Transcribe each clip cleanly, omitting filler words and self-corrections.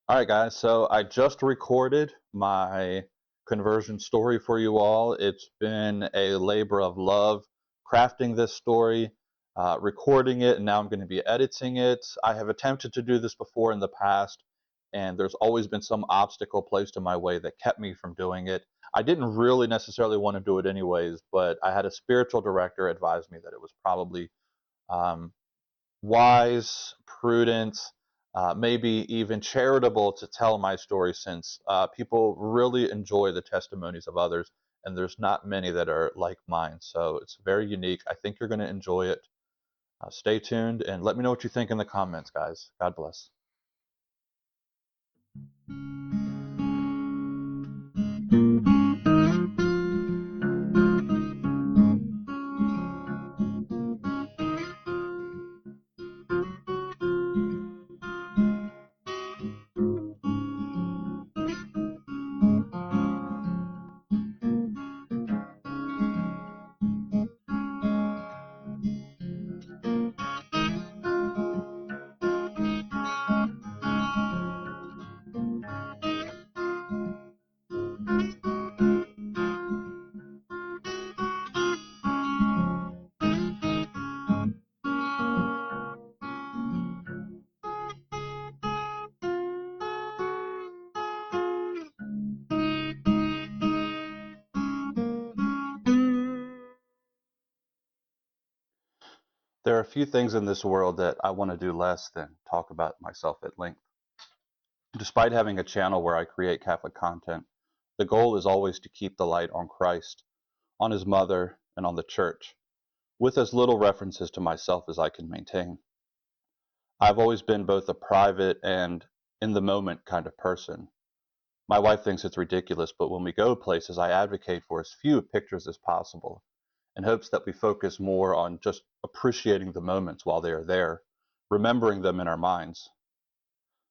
All right, guys. So I just recorded my conversion story for you all. It's been a labor of love crafting this story, recording it, and now I'm going to be editing it. I have attempted to do this before in the past, and there's always been some obstacle placed in my way that kept me from doing it. I didn't really necessarily want to do it anyways, but I had a spiritual director advise me that it was probably um, wise, prudent, maybe even charitable to tell my story since people really enjoy the testimonies of others, and there's not many that are like mine. So it's very unique. I think you're going to enjoy it. Stay tuned and let me know what you think in the comments, guys. God bless. There are a few things in this world that I want to do less than talk about myself at length. Despite having a channel where I create Catholic content, the goal is always to keep the light on Christ, on his mother, and on the church, with as little references to myself as I can maintain. I've always been both a private and in the moment kind of person. My wife thinks it's ridiculous, but when we go places, I advocate for as few pictures as possible in hopes that we focus more on just appreciating the moments while they are there, remembering them in our minds.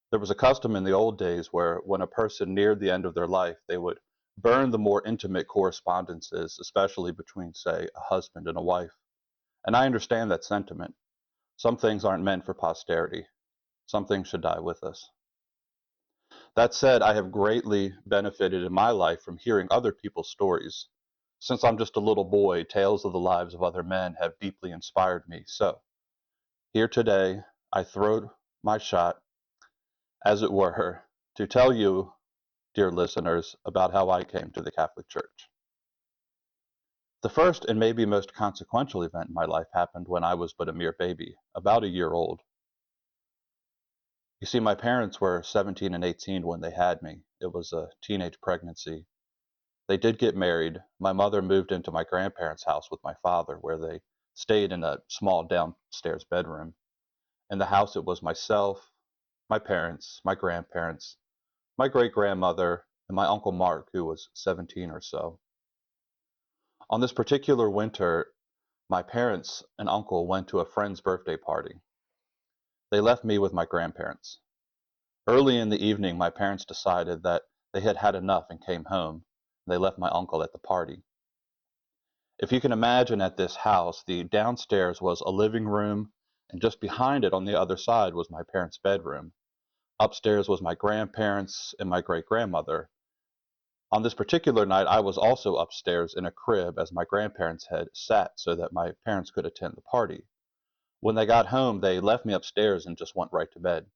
There was a custom in the old days where when a person neared the end of their life, they would burn the more intimate correspondences, especially between, say, a husband and a wife. And I understand that sentiment. Some things aren't meant for posterity. Some things should die with us. That said, I have greatly benefited in my life from hearing other people's stories. Since I'm just a little boy, tales of the lives of other men have deeply inspired me. So, here today, I throw my shot, as it were, to tell you, dear listeners, about how I came to the Catholic Church. The first and maybe most consequential event in my life happened when I was but a mere baby, about a year old. You see, my parents were 17 and 18 when they had me. It was a teenage pregnancy. They did get married. My mother moved into my grandparents' house with my father, where they stayed in a small downstairs bedroom. In the house, it was myself, my parents, my grandparents, my great grandmother, and my Uncle Mark, who was 17 or so. On this particular winter, my parents and uncle went to a friend's birthday party. They left me with my grandparents. Early in the evening, my parents decided that they had had enough and came home. They left my uncle at the party. If you can imagine, at this house, the downstairs was a living room, and just behind it on the other side was my parents' bedroom. Upstairs was my grandparents and my great grandmother. On this particular night, I was also upstairs in a crib as my grandparents had sat so that my parents could attend the party. When they got home, they left me upstairs and just went right to bed.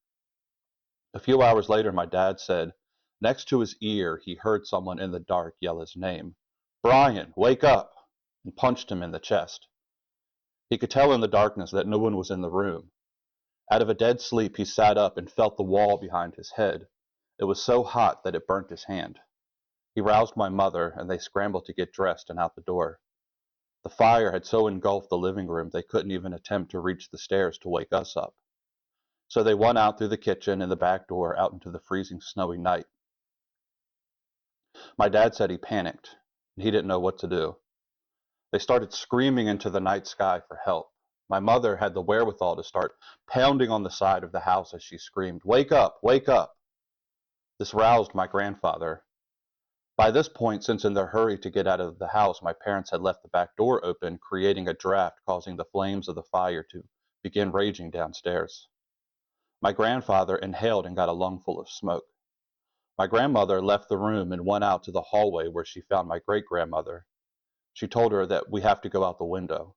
A few hours later, my dad said next to his ear he heard someone in the dark yell his name, "Brian, wake up!" and punched him in the chest. He could tell in the darkness that no one was in the room. Out of a dead sleep, he sat up and felt the wall behind his head. It was so hot that it burnt his hand. He roused my mother, and they scrambled to get dressed and out the door. The fire had so engulfed the living room they couldn't even attempt to reach the stairs to wake us up. So they went out through the kitchen and the back door out into the freezing, snowy night. My dad said he panicked. He didn't know what to do. They started screaming into the night sky for help. My mother had the wherewithal to start pounding on the side of the house as she screamed, "Wake up! Wake up!" This roused my grandfather. By this point, since in their hurry to get out of the house, my parents had left the back door open, creating a draft causing the flames of the fire to begin raging downstairs. My grandfather inhaled and got a lungful of smoke. My grandmother left the room and went out to the hallway where she found my great-grandmother. She told her that we have to go out the window.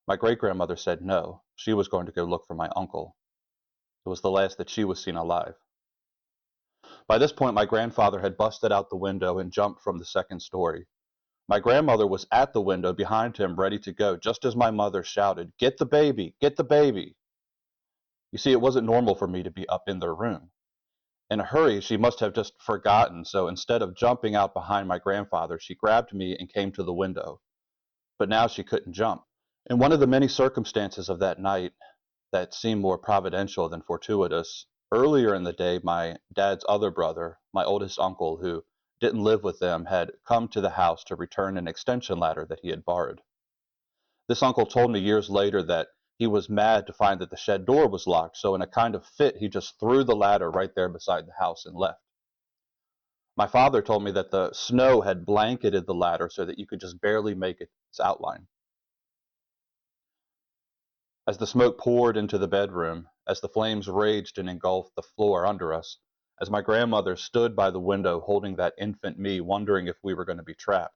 My great-grandmother said no, she was going to go look for my uncle. It was the last that she was seen alive. By this point, my grandfather had busted out the window and jumped from the second story. My grandmother was at the window behind him, ready to go, just as my mother shouted, "Get the baby! Get the baby!" You see, it wasn't normal for me to be up in their room. In a hurry, she must have just forgotten, so instead of jumping out behind my grandfather, she grabbed me and came to the window. But now she couldn't jump. In one of the many circumstances of that night that seemed more providential than fortuitous, earlier in the day, my dad's other brother, my oldest uncle, who didn't live with them, had come to the house to return an extension ladder that he had borrowed. This uncle told me years later that he was mad to find that the shed door was locked, so in a kind of fit, he just threw the ladder right there beside the house and left. My father told me that the snow had blanketed the ladder so that you could just barely make its outline. As the smoke poured into the bedroom, as the flames raged and engulfed the floor under us, as my grandmother stood by the window holding that infant me, wondering if we were going to be trapped,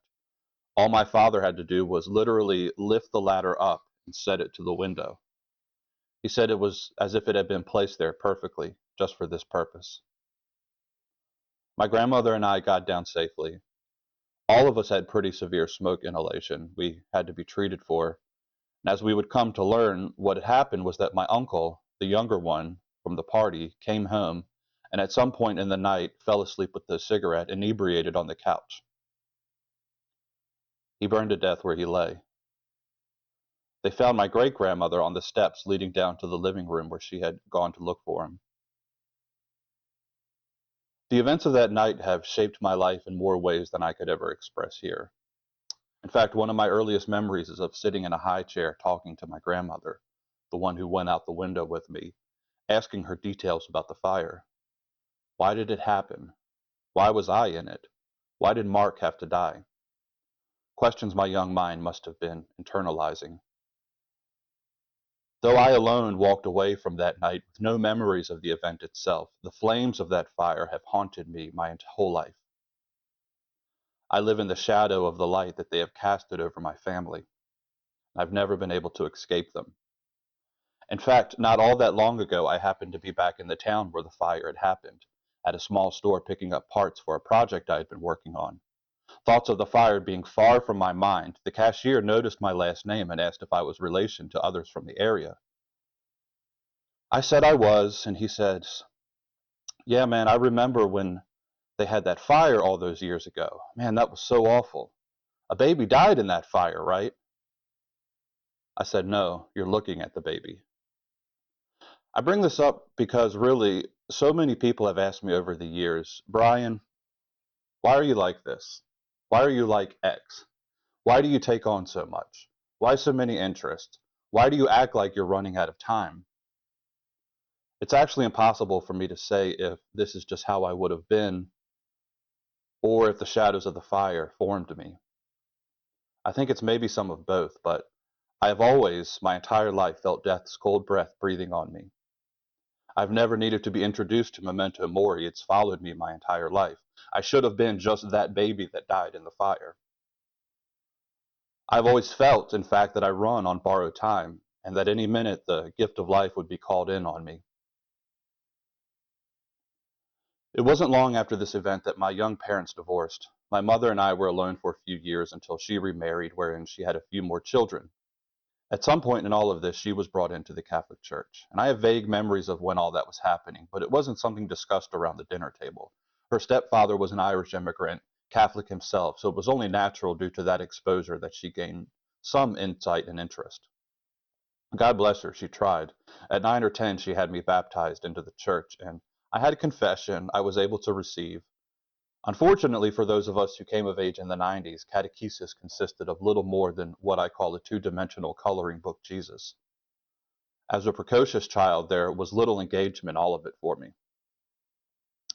all my father had to do was literally lift the ladder up and set it to the window. He said it was as if it had been placed there perfectly, just for this purpose. My grandmother and I got down safely. All of us had pretty severe smoke inhalation we had to be treated for. And as we would come to learn, what had happened was that my uncle, the younger one from the party, came home and at some point in the night fell asleep with a cigarette, inebriated on the couch. He burned to death where he lay. They found my great-grandmother on the steps leading down to the living room where she had gone to look for him. The events of that night have shaped my life in more ways than I could ever express here. In fact, one of my earliest memories is of sitting in a high chair talking to my grandmother, the one who went out the window with me, asking her details about the fire. Why did it happen? Why was I in it? Why did Mark have to die? Questions my young mind must have been internalizing. Though I alone walked away from that night with no memories of the event itself, the flames of that fire have haunted me my whole life. I live in the shadow of the light that they have casted over my family. I've never been able to escape them. In fact, not all that long ago, I happened to be back in the town where the fire had happened, at a small store picking up parts for a project I had been working on. Thoughts of the fire being far from my mind, the cashier noticed my last name and asked if I was relation to others from the area. I said I was, and he said, "Yeah, man, I remember when they had that fire all those years ago. Man, that was so awful. A baby died in that fire, right?" I said, "No, you're looking at the baby." I bring this up because really, so many people have asked me over the years, "Brian, why are you like this? Why are you like X? Why do you take on so much? Why so many interests? Why do you act like you're running out of time?" It's actually impossible for me to say if this is just how I would have been or if the shadows of the fire formed me. I think it's maybe some of both, but I have always, my entire life, felt death's cold breath breathing on me. I've never needed to be introduced to memento mori. It's followed me my entire life. I should have been just that baby that died in the fire. I've always felt, in fact, that I run on borrowed time, and that any minute the gift of life would be called in on me. It wasn't long after this event that my young parents divorced. My mother and I were alone for a few years until she remarried, wherein she had a few more children. At some point in all of this, she was brought into the Catholic Church, and I have vague memories of when all that was happening, but it wasn't something discussed around the dinner table. Her stepfather was an Irish immigrant, Catholic himself, so it was only natural due to that exposure that she gained some insight and interest. God bless her, she tried. At 9 or 10, she had me baptized into the church, and I had a confession I was able to receive. Unfortunately for those of us who came of age in the 90s, catechesis consisted of little more than what I call a two-dimensional coloring book Jesus. As a precocious child, there was little engagement, all of it for me.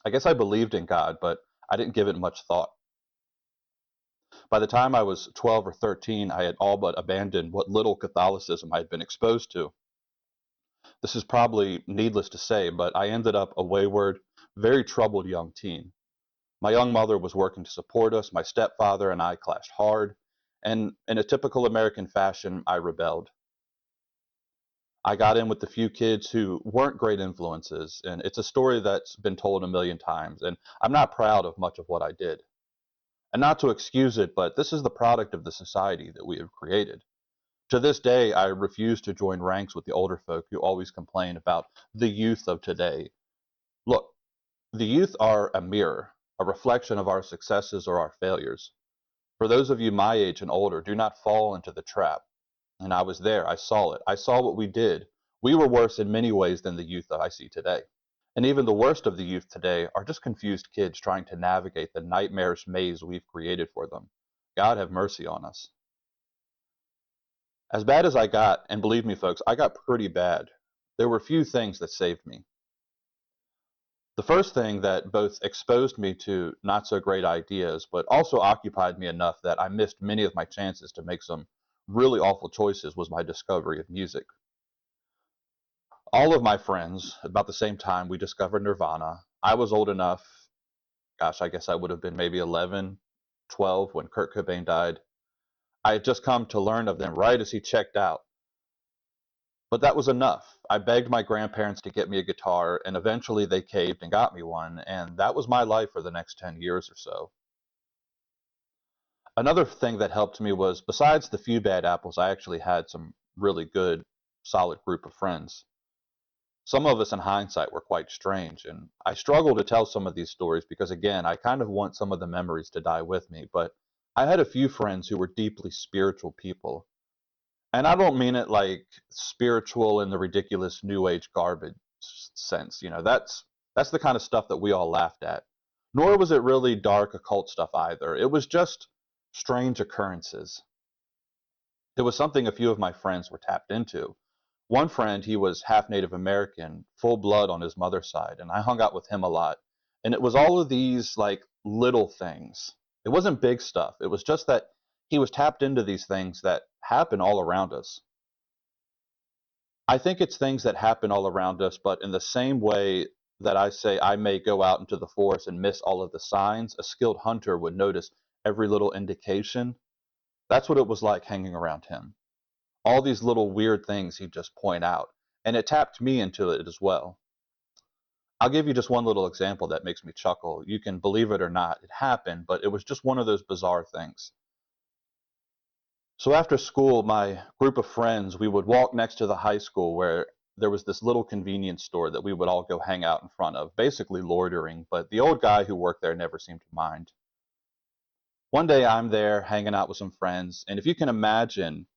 I guess I believed in God, but I didn't give it much thought. By the time I was 12 or 13, I had all but abandoned what little Catholicism I had been exposed to. This is probably needless to say, but I ended up a wayward, very troubled young teen. My young mother was working to support us, my stepfather and I clashed hard, and in a typical American fashion, I rebelled. I got in with the few kids who weren't great influences, and it's a story that's been told a million times, and I'm not proud of much of what I did. And not to excuse it, but this is the product of the society that we have created. To this day, I refuse to join ranks with the older folk who always complain about the youth of today. Look, the youth are a mirror, a reflection of our successes or our failures. For those of you my age and older, do not fall into the trap. And I was there, I saw it. I saw what we did. We were worse in many ways than the youth that I see today. And even the worst of the youth today are just confused kids trying to navigate the nightmarish maze we've created for them. God have mercy on us. As bad as I got, and believe me, folks, I got pretty bad, there were few things that saved me. The first thing that both exposed me to not so great ideas, but also occupied me enough that I missed many of my chances to make some really awful choices was my discovery of music. All of my friends, about the same time we discovered Nirvana, I was old enough, gosh, I guess I would have been maybe 11, 12 when Kurt Cobain died. I had just come to learn of them right as he checked out. But that was enough. I begged my grandparents to get me a guitar, and eventually they caved and got me one, and that was my life for the next 10 years or so. Another thing that helped me was, besides the few bad apples, I actually had some really good, solid group of friends. Some of us in hindsight were quite strange, and I struggle to tell some of these stories because, again, I kind of want some of the memories to die with me, but I had a few friends who were deeply spiritual people. And I don't mean it like spiritual in the ridiculous new age garbage sense. That's the kind of stuff that we all laughed at. Nor was it really dark occult stuff either. It was just strange occurrences. It was something a few of my friends were tapped into. One friend, he was half Native American, full blood on his mother's side, and I hung out with him a lot. And it was all of these like little things. It wasn't big stuff. It was just that he was tapped into these things that happen all around us. I think it's things that happen all around us, but in the same way that I say I may go out into the forest and miss all of the signs, a skilled hunter would notice every little indication. That's what it was like hanging around him. All these little weird things he'd just point out, and it tapped me into it as well. I'll give you just one little example that makes me chuckle. You can believe it or not, it happened, but it was just one of those bizarre things. So after school, my group of friends, we would walk next to the high school where there was this little convenience store that we would all go hang out in front of, basically loitering, but the old guy who worked there never seemed to mind. One day I'm there hanging out with some friends, and if you can imagine,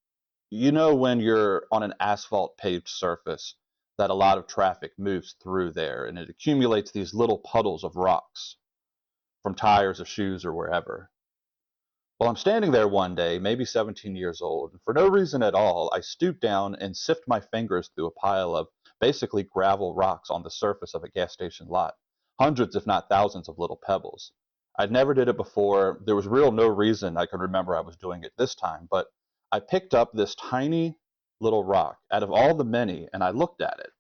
when you're on an asphalt paved surface that a lot of traffic moves through there and it accumulates these little puddles of rocks from tires of shoes or wherever. Well, I'm standing there one day, maybe 17 years old, and for no reason at all, I stoop down and sift my fingers through a pile of basically gravel rocks on the surface of a gas station lot. Hundreds, if not thousands, of little pebbles. I'd never did it before. There was real no reason I could remember I was doing it this time, but I picked up this tiny little rock out of all the many, and I looked at it.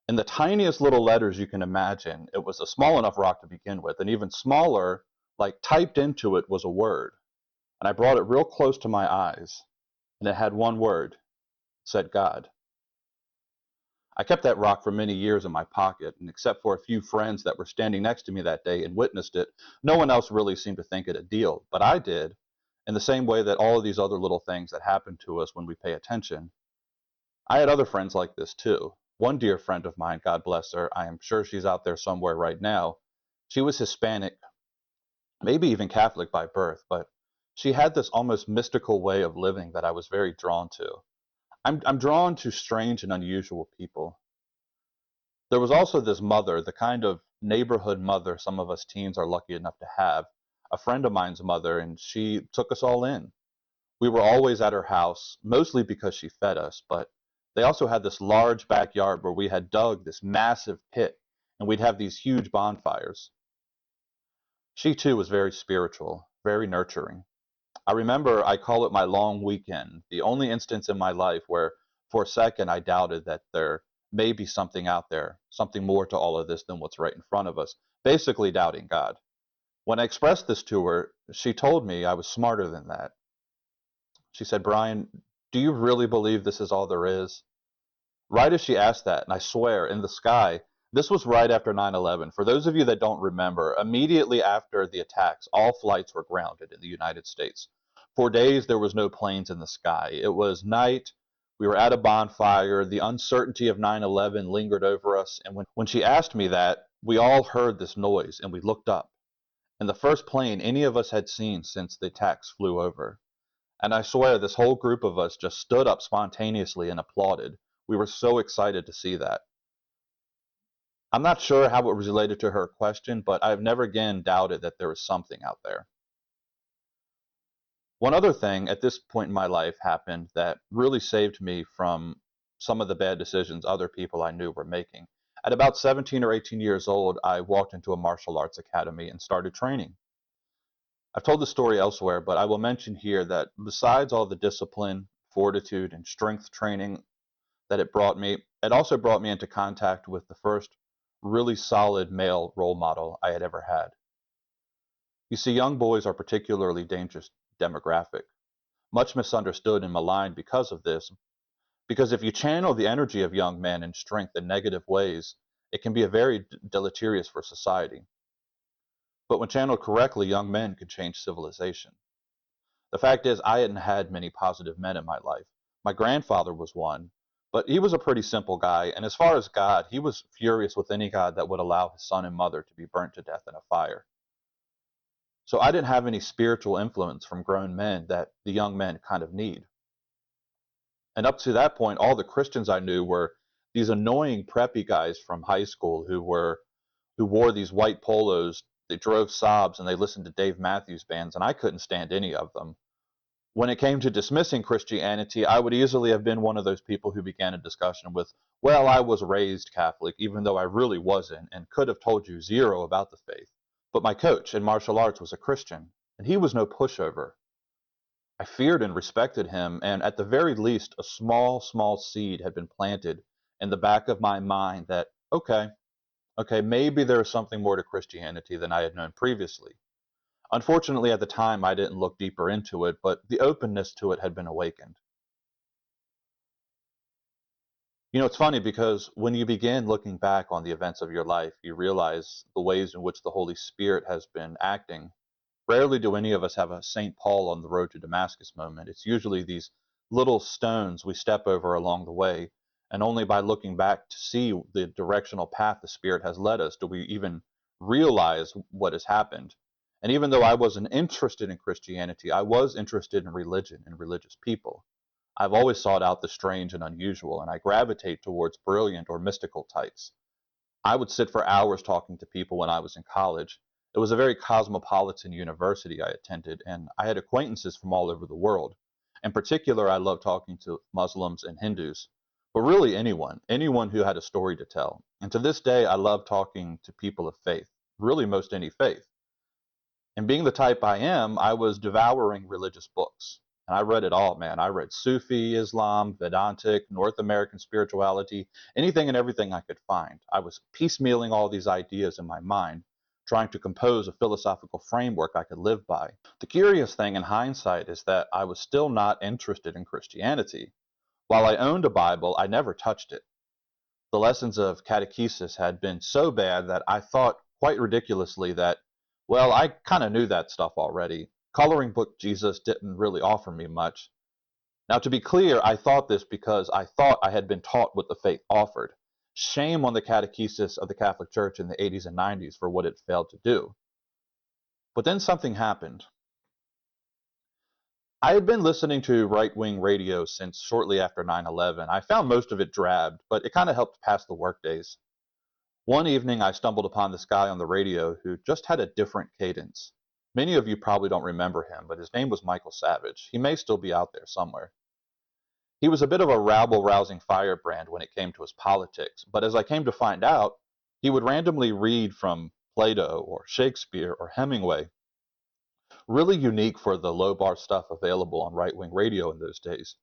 In the tiniest little letters you can imagine, it was a small enough rock to begin with, and even smaller, like typed into it, was a word. And I brought it real close to my eyes, and it had one word. It said God. I kept that rock for many years in my pocket, and except for a few friends that were standing next to me that day and witnessed it, no one else really seemed to think it a deal. But I did, in the same way that all of these other little things that happen to us when we pay attention. I had other friends like this too. One dear friend of mine, God bless her, I am sure she's out there somewhere right now. She was Hispanic, maybe even Catholic by birth, but she had this almost mystical way of living that I was very drawn to. I'm drawn to strange and unusual people. There was also this mother, the kind of neighborhood mother some of us teens are lucky enough to have, a friend of mine's mother, and she took us all in. We were always at her house, mostly because she fed us, but they also had this large backyard where we had dug this massive pit, and we'd have these huge bonfires. She too was very spiritual, very nurturing. I remember I call it my long weekend, the only instance in my life where For a second, I doubted that there may be something out there, something more to all of this than what's right in front of us, basically doubting God. When I expressed this to her, she told me I was smarter than that. She said, Brian, do you really believe this is all there is? Right as she asked that, and I swear, in the sky, this was right after 9/11. For those of you that don't remember, immediately after the attacks, all flights were grounded in the United States. For days, there was no planes in the sky. It was night. We were at a bonfire. The uncertainty of 9/11 lingered over us. And when she asked me that, we all heard this noise and we looked up. And the first plane any of us had seen since the attacks flew over. And I swear this whole group of us just stood up spontaneously and applauded. We were so excited to see that. I'm not sure how it was related to her question, but I've never again doubted that there was something out there. One other thing at this point in my life happened that really saved me from some of the bad decisions other people I knew were making. At about 17 or 18 years old, I walked into a martial arts academy and started training. I've told the story elsewhere, but I will mention here that besides all the discipline, fortitude, and strength training that it brought me, it also brought me into contact with the first really solid male role model I had ever had. You see, young boys are a particularly dangerous demographic, much misunderstood and maligned because of this. Because if you channel the energy of young men in strength in negative ways, it can be a very deleterious for society. But when channeled correctly, young men can change civilization. The fact is, I hadn't had many positive men in my life. My grandfather was one, but he was a pretty simple guy, and as far as God, he was furious with any God that would allow his son and mother to be burnt to death in a fire. So I didn't have any spiritual influence from grown men that the young men kind of need. And up to that point, all the Christians I knew were these annoying preppy guys from high school who wore these white polos, they drove Saabs, and they listened to Dave Matthews Bands, and I couldn't stand any of them. When it came to dismissing Christianity, I would easily have been one of those people who began a discussion with, well, I was raised Catholic, even though I really wasn't, and could have told you zero about the faith. But my coach in martial arts was a Christian, and he was no pushover. I feared and respected him, and at the very least, a small seed had been planted in the back of my mind that, okay, maybe there is something more to Christianity than I had known previously. Unfortunately, at the time, I didn't look deeper into it, but the openness to it had been awakened. You know, it's funny because when you begin looking back on the events of your life, you realize the ways in which the Holy Spirit has been acting. Rarely do any of us have a St. Paul on the road to Damascus moment. It's usually these little stones we step over along the way, and only by looking back to see the directional path the Spirit has led us do we even realize what has happened. And even though I wasn't interested in Christianity, I was interested in religion and religious people. I've always sought out the strange and unusual, and I gravitate towards brilliant or mystical types. I would sit for hours talking to people when I was in college. It was a very cosmopolitan university I attended, and I had acquaintances from all over the world. In particular, I loved talking to Muslims and Hindus, but really anyone who had a story to tell. And to this day, I love talking to people of faith, really most any faith. And being the type I am, I was devouring religious books. And I read it all, man. I read Sufi, Islam, Vedantic, North American spirituality, anything and everything I could find. I was piecemealing all these ideas in my mind, trying to compose a philosophical framework I could live by. The curious thing in hindsight is that I was still not interested in Christianity. While I owned a Bible, I never touched it. The lessons of catechesis had been so bad that I thought quite ridiculously that, well, I kind of knew that stuff already. Coloring book Jesus didn't really offer me much. Now, to be clear, I thought this because I thought I had been taught what the faith offered. Shame on the catechesis of the Catholic Church in the 80s and 90s for what it failed to do. But then something happened. I had been listening to right-wing radio since shortly after 9/11. I found most of it drab, but it kind of helped pass the workdays. One evening, I stumbled upon this guy on the radio who just had a different cadence. Many of you probably don't remember him, but his name was Michael Savage. He may still be out there somewhere. He was a bit of a rabble-rousing firebrand when it came to his politics, but as I came to find out, he would randomly read from Plato or Shakespeare or Hemingway, really unique for the low-bar stuff available on right-wing radio in those days.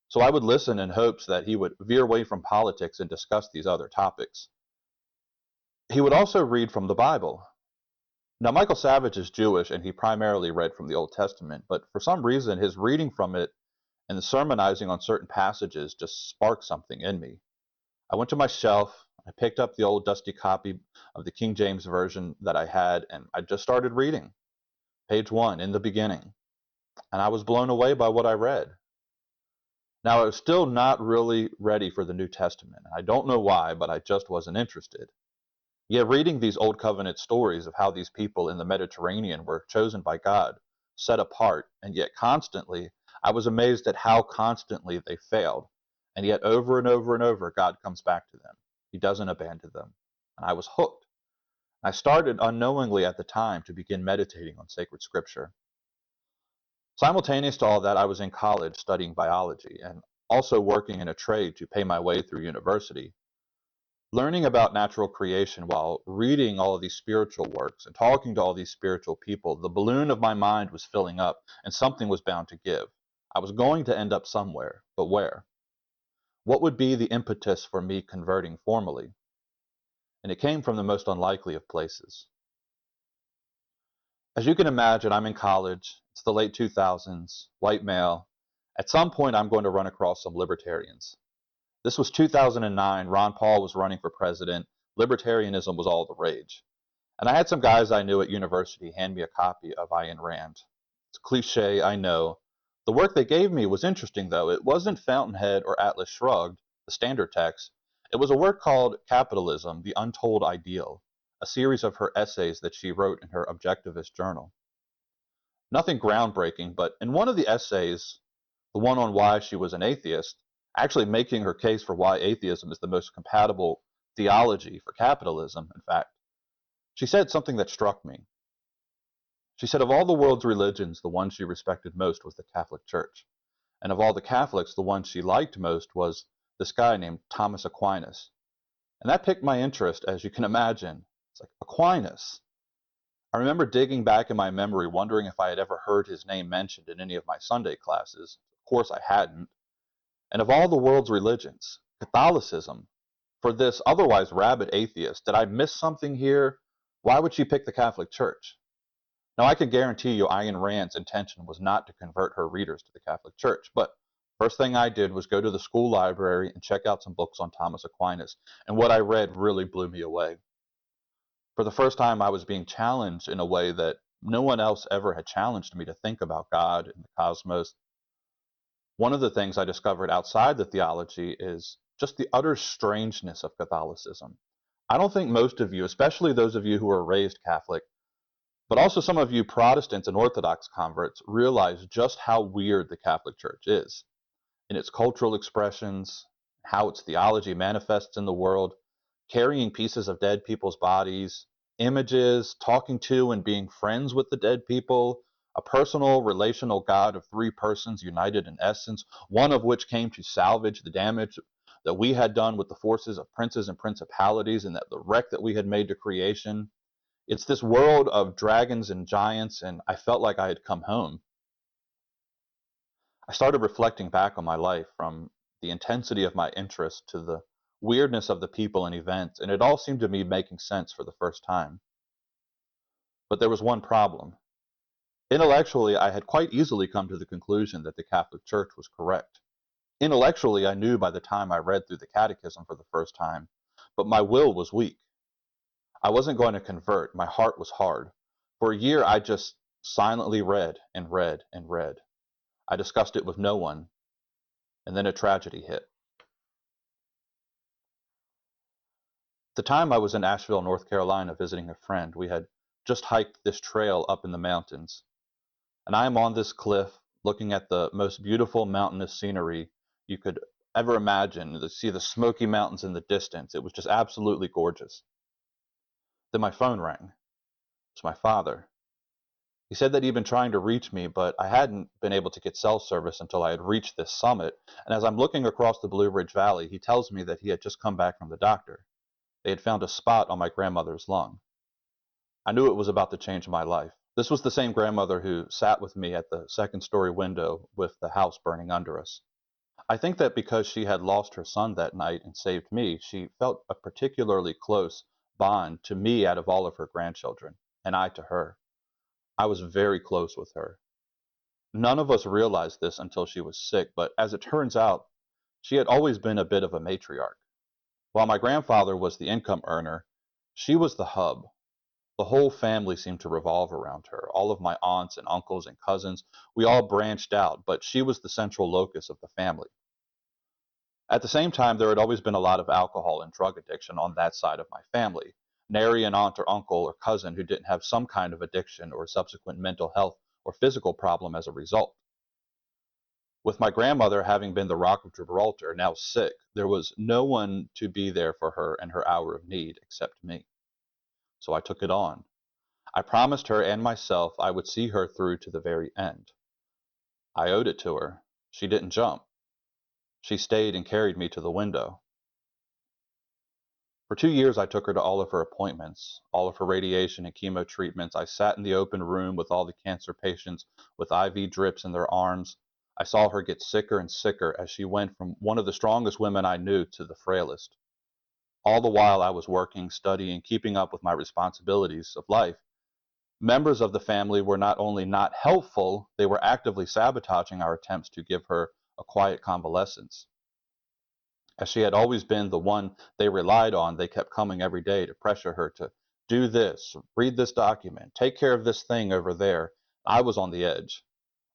So I would listen in hopes that he would veer away from politics and discuss these other topics. He would also read from the Bible. Now, Michael Savage is Jewish and he primarily read from the Old Testament, but for some reason, his reading from it and the sermonizing on certain passages just sparked something in me. I went to my shelf, I picked up the old dusty copy of the King James Version that I had, and I just started reading. Page 1, in the beginning. And I was blown away by what I read. Now, I was still not really ready for the New Testament. I don't know why, but I just wasn't interested. Yet reading these Old Covenant stories of how these people in the Mediterranean were chosen by God, set apart, and yet constantly, I was amazed at how constantly they failed. And yet over and over and over, God comes back to them. He doesn't abandon them. And I was hooked. I started unknowingly at the time to begin meditating on sacred scripture. Simultaneous to all that, I was in college studying biology and also working in a trade to pay my way through university. Learning about natural creation while reading all of these spiritual works and talking to all these spiritual people, the balloon of my mind was filling up and something was bound to give. I was going to end up somewhere, but where? What would be the impetus for me converting formally? And it came from the most unlikely of places. As you can imagine, I'm in college. It's the late 2000s, white male. At some point, I'm going to run across some libertarians. This was 2009. Ron Paul was running for president. Libertarianism was all the rage. And I had some guys I knew at university hand me a copy of Ayn Rand. It's cliche, I know. The work they gave me was interesting, though. It wasn't Fountainhead or Atlas Shrugged, the standard text. It was a work called Capitalism, the Untold Ideal, a series of her essays that she wrote in her objectivist journal. Nothing groundbreaking, but in one of the essays, the one on why she was an atheist, actually making her case for why atheism is the most compatible theology for capitalism, in fact, she said something that struck me. She said of all the world's religions, the one she respected most was the Catholic Church. And of all the Catholics, the one she liked most was this guy named Thomas Aquinas. And that piqued my interest, as you can imagine. It's like, Aquinas. I remember digging back in my memory, wondering if I had ever heard his name mentioned in any of my Sunday classes. Of course I hadn't. And of all the world's religions, Catholicism, for this otherwise rabid atheist, did I miss something here? Why would she pick the Catholic Church? Now, I can guarantee you Ayn Rand's intention was not to convert her readers to the Catholic Church, but first thing I did was go to the school library and check out some books on Thomas Aquinas, and what I read really blew me away. For the first time, I was being challenged in a way that no one else ever had challenged me to think about God and the cosmos. One of the things I discovered outside the theology is just the utter strangeness of Catholicism. I don't think most of you, especially those of you who were raised Catholic, but also some of you Protestants and Orthodox converts, realize just how weird the Catholic Church is in its cultural expressions, how its theology manifests in the world, carrying pieces of dead people's bodies, images, talking to and being friends with the dead people, a personal, relational God of three persons united in essence, one of which came to salvage the damage that we had done with the forces of princes and principalities and that the wreck that we had made to creation. It's this world of dragons and giants, and I felt like I had come home. I started reflecting back on my life, from the intensity of my interest to the weirdness of the people and events, and it all seemed to me making sense for the first time. But there was one problem. Intellectually, I had quite easily come to the conclusion that the Catholic Church was correct. Intellectually, I knew by the time I read through the Catechism for the first time, but my will was weak. I wasn't going to convert. My heart was hard. For a year, I just silently read and read and read. I discussed it with no one, and then a tragedy hit. At the time, I was in Asheville, North Carolina, visiting a friend. We had just hiked this trail up in the mountains, and I am on this cliff looking at the most beautiful mountainous scenery you could ever imagine, to see the Smoky Mountains in the distance. It was just absolutely gorgeous. Then my phone rang. It was my father. He said that he'd been trying to reach me, but I hadn't been able to get cell service until I had reached this summit. And as I'm looking across the Blue Ridge Valley, he tells me that he had just come back from the doctor. They had found a spot on my grandmother's lung. I knew it was about to change my life. This was the same grandmother who sat with me at the second story window with the house burning under us. I think that because she had lost her son that night and saved me, she felt a particularly close bond to me out of all of her grandchildren, and I to her. I was very close with her. None of us realized this until she was sick, but as it turns out, she had always been a bit of a matriarch. While my grandfather was the income earner, she was the hub. The whole family seemed to revolve around her. All of my aunts and uncles and cousins, we all branched out, but she was the central locus of the family. At the same time, there had always been a lot of alcohol and drug addiction on that side of my family. Nary an aunt or uncle or cousin who didn't have some kind of addiction or subsequent mental health or physical problem as a result. With my grandmother having been the Rock of Gibraltar, now sick, there was no one to be there for her in her hour of need except me. So I took it on. I promised her and myself I would see her through to the very end. I owed it to her. She didn't jump. She stayed and carried me to the window. For 2 years, I took her to all of her appointments, all of her radiation and chemo treatments. I sat in the open room with all the cancer patients with IV drips in their arms. I saw her get sicker and sicker as she went from one of the strongest women I knew to the frailest. All the while I was working, studying, keeping up with my responsibilities of life. Members of the family were not only not helpful, they were actively sabotaging our attempts to give her a quiet convalescence. As she had always been the one they relied on, they kept coming every day to pressure her to do this, read this document, take care of this thing over there. I was on the edge.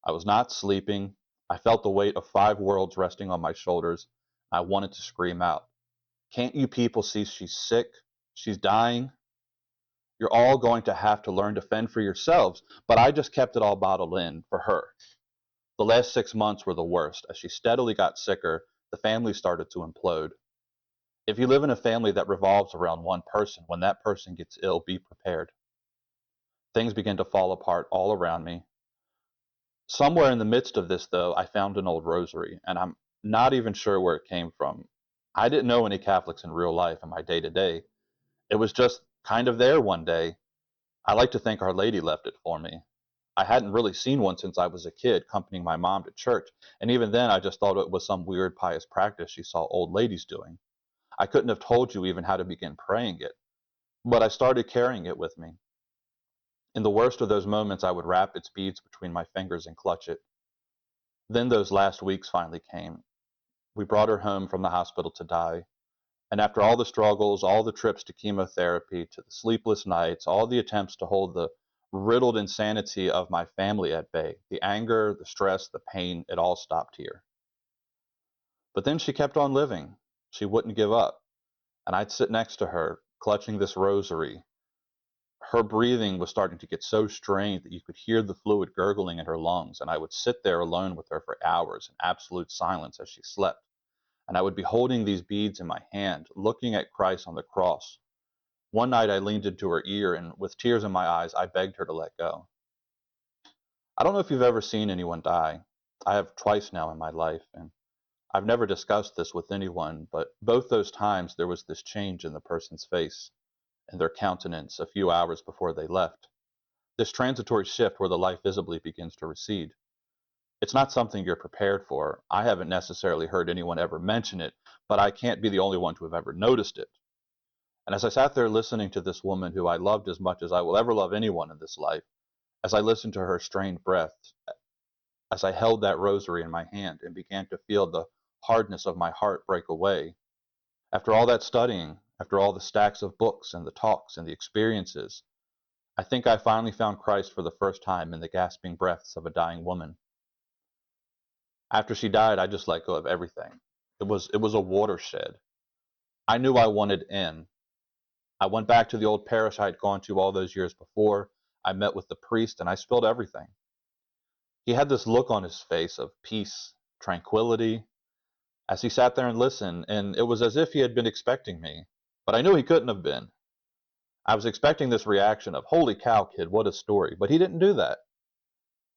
I was not sleeping. I felt the weight of 5 worlds resting on my shoulders. I wanted to scream out. Can't you people see she's sick? She's dying. You're all going to have to learn to fend for yourselves. But I just kept it all bottled in for her. The last 6 months were the worst. As she steadily got sicker, the family started to implode. If you live in a family that revolves around one person, when that person gets ill, be prepared. Things began to fall apart all around me. Somewhere in the midst of this, though, I found an old rosary, and I'm not even sure where it came from. I didn't know any Catholics in real life in my day to day. It was just kind of there one day. I like to think Our Lady left it for me. I hadn't really seen one since I was a kid, accompanying my mom to church, and even then I just thought it was some weird pious practice she saw old ladies doing. I couldn't have told you even how to begin praying it, but I started carrying it with me. In the worst of those moments, I would wrap its beads between my fingers and clutch it. Then those last weeks finally came. We brought her home from the hospital to die. And after all the struggles, all the trips to chemotherapy, to the sleepless nights, all the attempts to hold the riddled insanity of my family at bay, the anger, the stress, the pain, it all stopped here. But then she kept on living. She wouldn't give up. And I'd sit next to her, clutching this rosary. Her breathing was starting to get so strained that you could hear the fluid gurgling in her lungs, and I would sit there alone with her for hours in absolute silence as she slept. And I would be holding these beads in my hand, looking at Christ on the cross. One night I leaned into her ear, and with tears in my eyes, I begged her to let go. I don't know if you've ever seen anyone die. I have twice now in my life, and I've never discussed this with anyone, but both those times there was this change in the person's face and their countenance a few hours before they left. This transitory shift where the life visibly begins to recede. It's not something you're prepared for. I haven't necessarily heard anyone ever mention it, but I can't be the only one to have ever noticed it. And as I sat there listening to this woman who I loved as much as I will ever love anyone in this life, as I listened to her strained breath, as I held that rosary in my hand and began to feel the hardness of my heart break away, after all that studying, after all the stacks of books and the talks and the experiences, I think I finally found Christ for the first time in the gasping breaths of a dying woman. After she died, I just let go of everything. It was a watershed. I knew I wanted in. I went back to the old parish I had gone to all those years before. I met with the priest and I spilled everything. He had this look on his face of peace, tranquility, as he sat there and listened, and it was as if he had been expecting me. But I knew he couldn't have been. I was expecting this reaction of, holy cow, kid, what a story. But he didn't do that.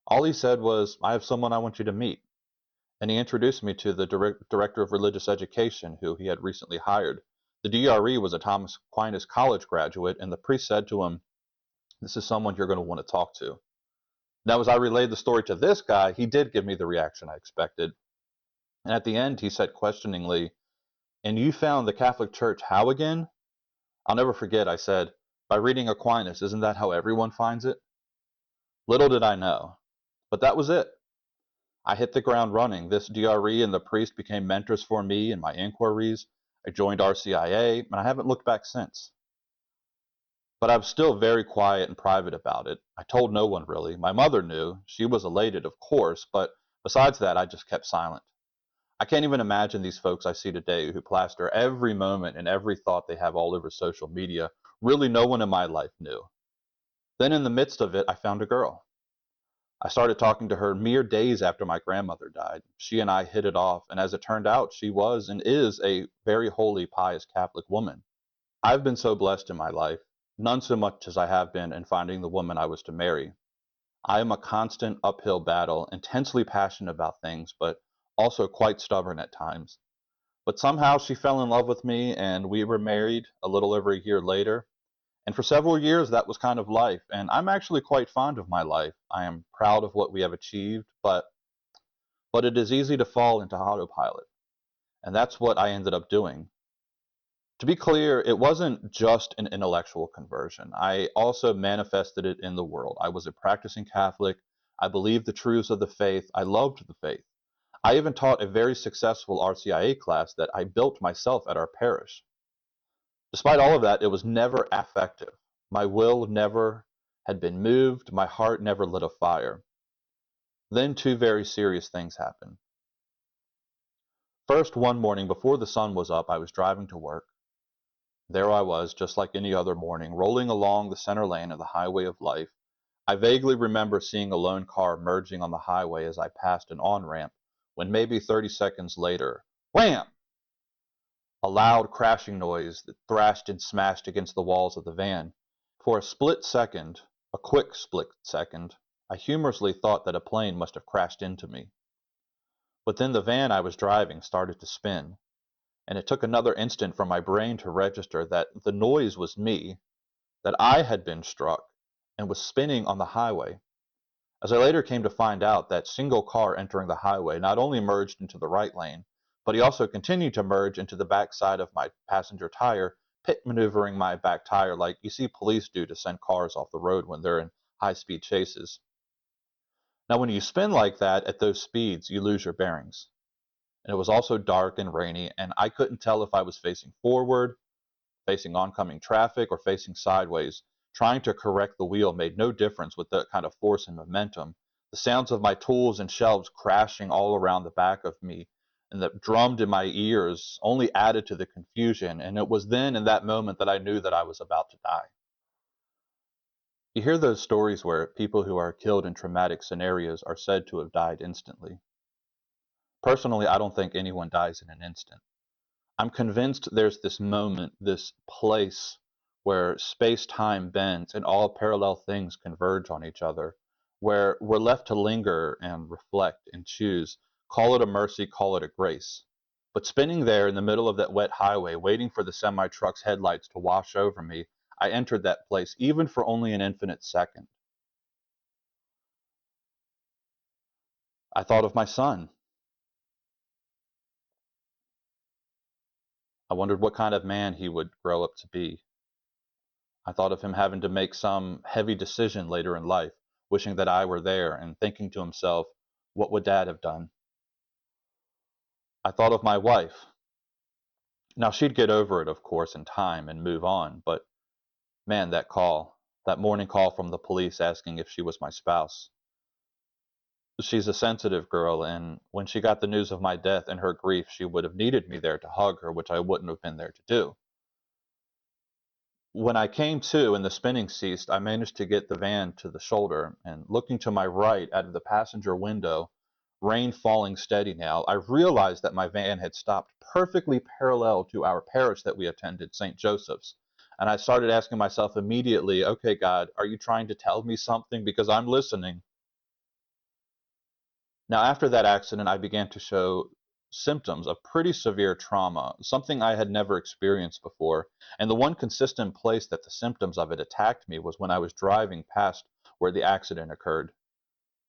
All he said was, I have someone I want you to meet. And he introduced me to the director of religious education who he had recently hired. The DRE was a Thomas Aquinas College graduate, and the priest said to him, this is someone you're going to want to talk to. Now, as I relayed the story to this guy, he did give me the reaction I expected. And at the end, he said questioningly, "And you found the Catholic Church how again?" I'll never forget, I said, "By reading Aquinas, isn't that how everyone finds it?" Little did I know. But that was it. I hit the ground running. This DRE and the priest became mentors for me in my inquiries. I joined RCIA, and I haven't looked back since. But I was still very quiet and private about it. I told no one really. My mother knew. She was elated, of course, but besides that, I just kept silent. I can't even imagine these folks I see today who plaster every moment and every thought they have all over social media. Really, no one in my life knew. Then, in the midst of it, I found a girl. I started talking to her mere days after my grandmother died. She and I hit it off, and as it turned out, she was and is a very holy, pious Catholic woman. I've been so blessed in my life, none so much as I have been in finding the woman I was to marry. I am a constant uphill battle, intensely passionate about things, but also quite stubborn at times. But somehow she fell in love with me, and we were married a little over a year later. And for several years, that was kind of life. And I'm actually quite fond of my life. I am proud of what we have achieved, but it is easy to fall into autopilot. And that's what I ended up doing. To be clear, it wasn't just an intellectual conversion. I also manifested it in the world. I was a practicing Catholic. I believed the truths of the faith. I loved the faith. I even taught a very successful RCIA class that I built myself at our parish. Despite all of that, it was never affective. My will never had been moved. My heart never lit a fire. Then two very serious things happened. First, one morning before the sun was up, I was driving to work. There I was, just like any other morning, rolling along the center lane of the highway of life. I vaguely remember seeing a lone car merging on the highway as I passed an on-ramp, when maybe 30 seconds later, wham! A loud crashing noise that thrashed and smashed against the walls of the van. For a split second, a quick split second, I humorously thought that a plane must have crashed into me. But then the van I was driving started to spin, and it took another instant for my brain to register that the noise was me, that I had been struck and was spinning on the highway. As I later came to find out, that single car entering the highway not only merged into the right lane, but he also continued to merge into the back side of my passenger tire, pit maneuvering my back tire like you see police do to send cars off the road when they're in high-speed chases. Now, when you spin like that at those speeds, you lose your bearings. And it was also dark and rainy, and I couldn't tell if I was facing forward, facing oncoming traffic, or facing sideways. Trying to correct the wheel made no difference with that kind of force and momentum. The sounds of my tools and shelves crashing all around the back of me and that drummed in my ears only added to the confusion, and it was then in that moment that I knew that I was about to die. You hear those stories where people who are killed in traumatic scenarios are said to have died instantly. Personally, I don't think anyone dies in an instant. I'm convinced there's this moment, this place where space-time bends and all parallel things converge on each other, where we're left to linger and reflect and choose. Call it a mercy, call it a grace. But spinning there in the middle of that wet highway, waiting for the semi-truck's headlights to wash over me, I entered that place, even for only an infinite second. I thought of my son. I wondered what kind of man he would grow up to be. I thought of him having to make some heavy decision later in life, wishing that I were there and thinking to himself, what would Dad have done? I thought of my wife. Now, she'd get over it, of course, in time and move on, but man, that call, that morning call from the police asking if she was my spouse. She's a sensitive girl, and when she got the news of my death and her grief, she would have needed me there to hug her, which I wouldn't have been there to do. When I came to and the spinning ceased, I managed to get the van to the shoulder, and looking to my right out of the passenger window, rain falling steady now, I realized that my van had stopped perfectly parallel to our parish that we attended, St. Joseph's. And I started asking myself immediately, okay, God, are you trying to tell me something? Because I'm listening. Now, after that accident, I began to show symptoms of pretty severe trauma, something I had never experienced before. And the one consistent place that the symptoms of it attacked me was when I was driving past where the accident occurred.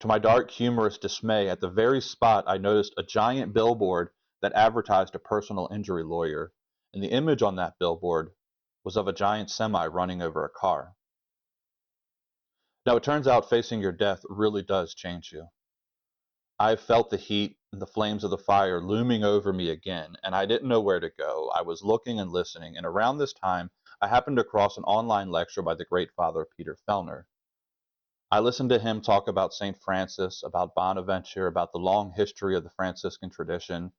To my dark, humorous dismay, at the very spot I noticed a giant billboard that advertised a personal injury lawyer, and the image on that billboard was of a giant semi running over a car. Now, it turns out facing your death really does change you. I felt the heat and the flames of the fire looming over me again, and I didn't know where to go. I was looking and listening, and around this time, I happened across an online lecture by the great Father Peter Fellner. I listened to him talk about St. Francis, about Bonaventure, about the long history of the Franciscan tradition,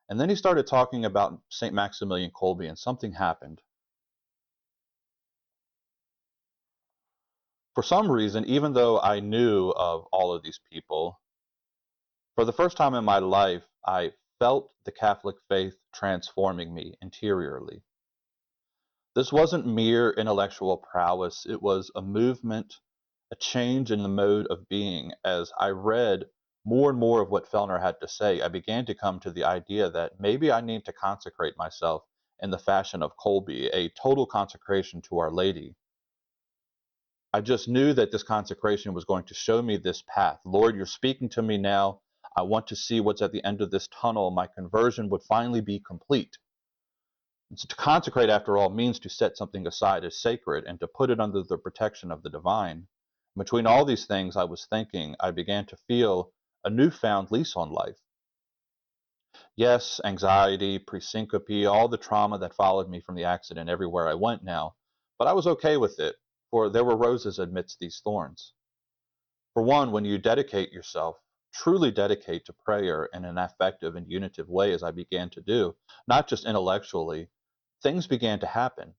and then he started talking about St. Maximilian Kolbe, and something happened. For some reason, even though I knew of all of these people, for the first time in my life, I felt the Catholic faith transforming me interiorly. This wasn't mere intellectual prowess, it was a movement, a change in the mode of being. As I read more and more of what Fellner had to say, I began to come to the idea that maybe I need to consecrate myself in the fashion of Kolbe, a total consecration to Our Lady. I just knew that this consecration was going to show me this path. Lord, you're speaking to me now. I want to see what's at the end of this tunnel. My conversion would finally be complete. And so to consecrate, after all, means to set something aside as sacred and to put it under the protection of the divine. Between all these things I was thinking, I began to feel a newfound lease on life. Yes, anxiety, presyncope, all the trauma that followed me from the accident everywhere I went now, but I was okay with it, for there were roses amidst these thorns. For one, when you dedicate yourself, truly dedicate to prayer in an affective and unitive way, as I began to do, not just intellectually, things began to happen.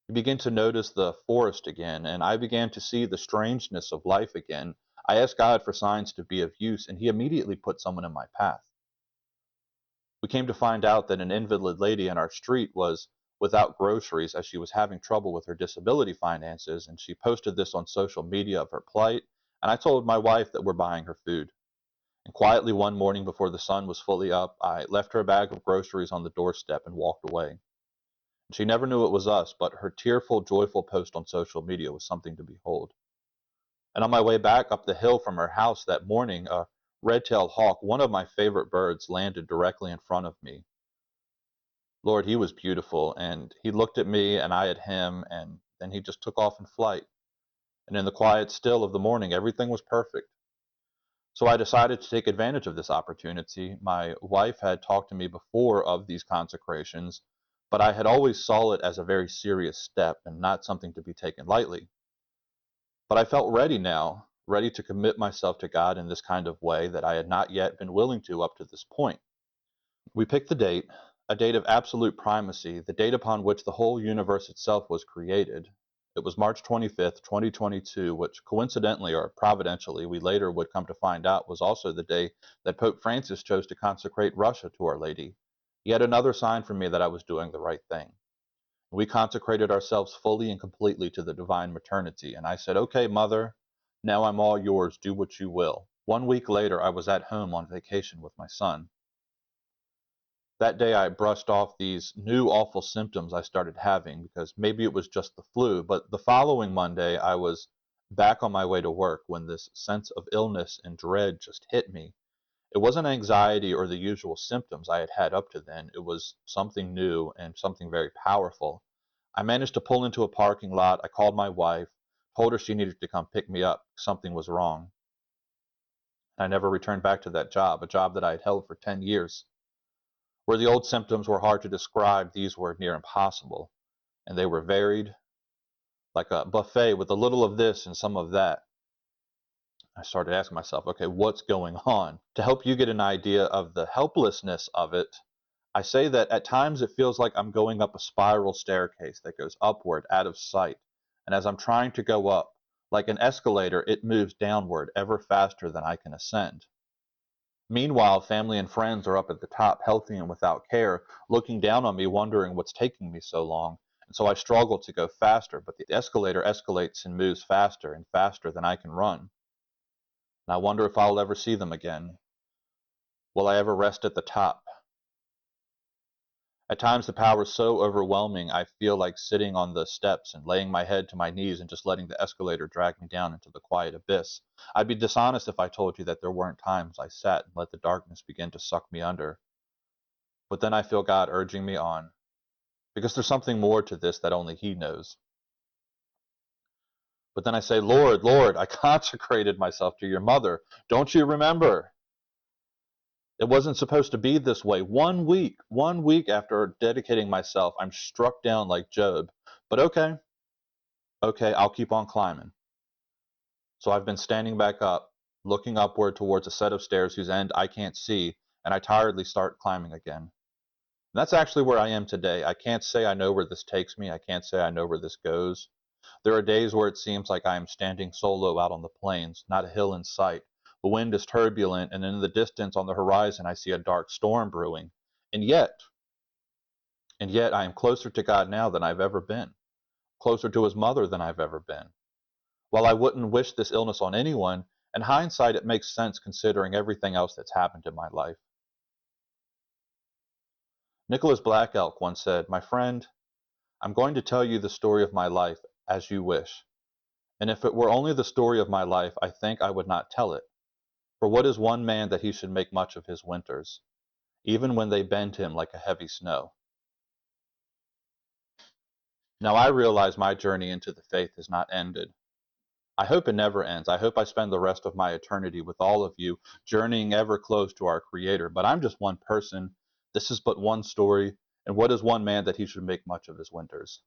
You begin to notice the forest again, and I began to see the strangeness of life again. I asked God for signs to be of use, and He immediately put someone in my path. We came to find out that an invalid lady in our street was without groceries as she was having trouble with her disability finances, and she posted this on social media of her plight, and I told my wife that we're buying her food. And quietly one morning before the sun was fully up, I left her a bag of groceries on the doorstep and walked away. She never knew it was us, but her tearful, joyful post on social media was something to behold. And on my way back up the hill from her house that morning, a red-tailed hawk, one of my favorite birds, landed directly in front of me. Lord, he was beautiful, and he looked at me and I at him, and then he just took off in flight. And in the quiet still of the morning, everything was perfect. So I decided to take advantage of this opportunity. My wife had talked to me before of these consecrations, but I had always saw it as a very serious step and not something to be taken lightly. But I felt ready now, ready to commit myself to God in this kind of way that I had not yet been willing to up to this point. We picked the date, a date of absolute primacy, the date upon which the whole universe itself was created. It was March 25th, 2022, which coincidentally or providentially we later would come to find out was also the day that Pope Francis chose to consecrate Russia to Our Lady. Yet another sign for me that I was doing the right thing. We consecrated ourselves fully and completely to the divine maternity, and I said, "Okay, Mother, now I'm all yours, do what you will." 1 week later, I was at home on vacation with my son. That day I brushed off these new awful symptoms I started having because maybe it was just the flu, but the following Monday I was back on my way to work when this sense of illness and dread just hit me. It wasn't anxiety or the usual symptoms I had had up to then. It was something new and something very powerful. I managed to pull into a parking lot. I called my wife, told her she needed to come pick me up. Something was wrong. I never returned back to that job, a job that I had held for 10 years. Where the old symptoms were hard to describe, these were near impossible, and they were varied, like a buffet with a little of this and some of that. I started asking myself, okay, what's going on? To help you get an idea of the helplessness of it, I say that at times it feels like I'm going up a spiral staircase that goes upward out of sight. And as I'm trying to go up, like an escalator, it moves downward ever faster than I can ascend. Meanwhile, family and friends are up at the top, healthy and without care, looking down on me, wondering what's taking me so long. And so I struggle to go faster, but the escalator escalates and moves faster and faster than I can run. And I wonder if I'll ever see them again. Will I ever rest at the top? At times the power is so overwhelming I feel like sitting on the steps and laying my head to my knees and just letting the escalator drag me down into the quiet abyss. I'd be dishonest if I told you that there weren't times I sat and let the darkness begin to suck me under. But then I feel God urging me on, because there's something more to this that only He knows. But then I say, Lord, Lord, I consecrated myself to your mother. Don't you remember? It wasn't supposed to be this way. 1 week after dedicating myself, I'm struck down like Job. But okay, I'll keep on climbing. So I've been standing back up, looking upward towards a set of stairs whose end I can't see, and I tiredly start climbing again. And that's actually where I am today. I can't say I know where this takes me. I can't say I know where this goes. There are days where it seems like I am standing solo out on the plains, not a hill in sight. The wind is turbulent, and in the distance on the horizon I see a dark storm brewing. And yet, and yet I am closer to God now than I've ever been, closer to His mother than I've ever been. While I wouldn't wish this illness on anyone, in hindsight it makes sense considering everything else that's happened in my life. Nicholas Black Elk once said, "My friend, I'm going to tell you the story of my life as you wish. And if it were only the story of my life, I think I would not tell it. For what is one man that he should make much of his winters, even when they bend him like a heavy snow?" Now I realize my journey into the faith has not ended. I hope it never ends. I hope I spend the rest of my eternity with all of you, journeying ever close to our Creator. But I'm just one person. This is but one story. And what is one man that he should make much of his winters?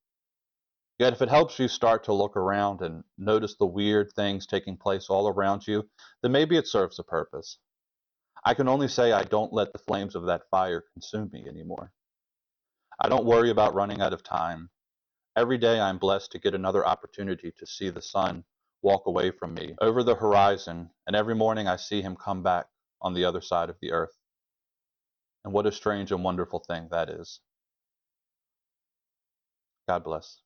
Yet if it helps you start to look around and notice the weird things taking place all around you, then maybe it serves a purpose. I can only say I don't let the flames of that fire consume me anymore. I don't worry about running out of time. Every day I'm blessed to get another opportunity to see the sun walk away from me over the horizon, and every morning I see him come back on the other side of the earth. And what a strange and wonderful thing that is. God bless.